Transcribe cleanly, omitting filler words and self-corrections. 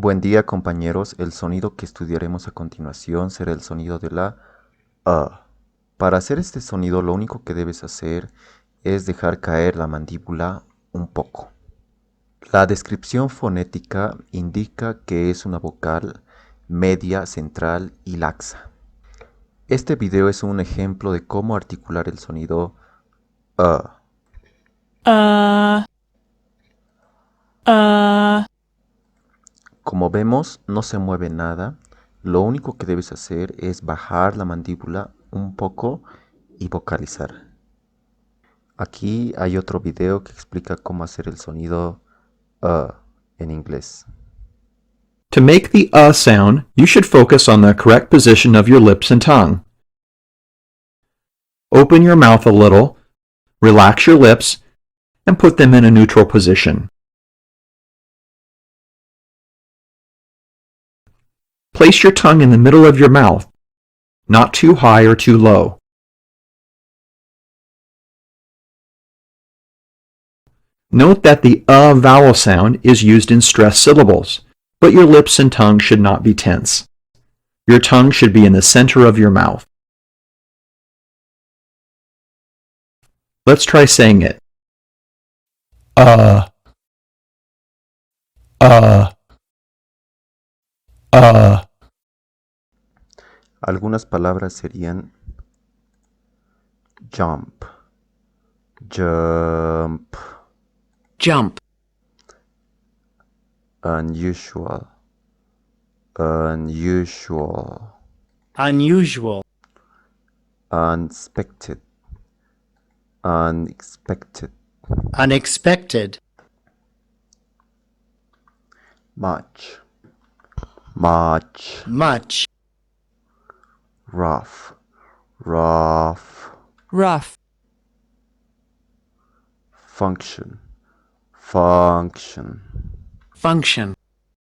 Buen día, compañeros. El sonido que estudiaremos a continuación será el sonido de la A. Para hacer este sonido, lo único que debes hacer es dejar caer la mandíbula un poco. La descripción fonética indica que es una vocal media, central y laxa. Este video es un ejemplo de cómo articular el sonido A. Como vemos, no se mueve nada. Lo único que debes hacer es bajar la mandíbula un poco y vocalizar. Aquí hay otro video que explica cómo hacer el sonido en inglés. To make the sound, you should focus on the correct position of your lips and tongue. Open your mouth a little, relax your lips, and put them in a neutral position. Place your tongue in the middle of your mouth, not too high or too low. Note that the vowel sound is used in stressed syllables, but your lips and tongue should not be tense. Your tongue should be in the center of your mouth. Let's try saying it. Uh. Algunas palabras serían jump, jump, jump, unusual, unusual, unusual, unexpected, unexpected, unexpected, much, much, much, rough, rough, rough, function, function, function,